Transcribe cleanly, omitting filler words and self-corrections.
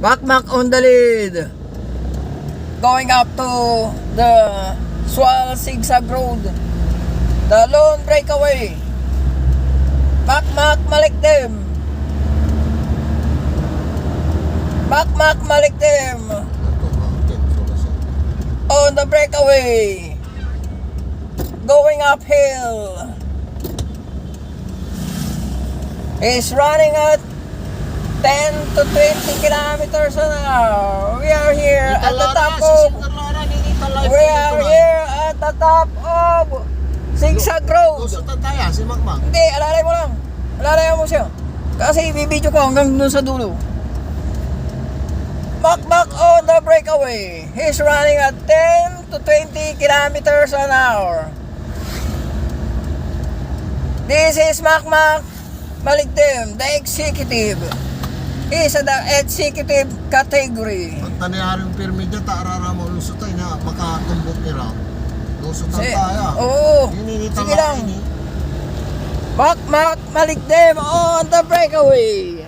Makmak on the lead. Going up to the Sual Zigzag Road. The lone breakaway. Makmak Malikdim. Makmak Malikdim. On the breakaway. Going uphill. He's running at 10 to 20 kilometers an hour. We are here at the top of Zigzag Road. Si Makmak. Hindi, alalay mo lang. Alalay mo siya. Kasi bibidyo ko hanggang dun sa dulo. Makmak on the breakaway. He's running at 10 to 20 kilometers an hour. This is Makmak Malikdim, the executive. He's at the executive category. Pag taniyari yung pirmi dyan, taarara mo lusutay na makatumbok nila. Lusutan tayo. Oo. Sige lang. Makmak Malikdim on the breakaway.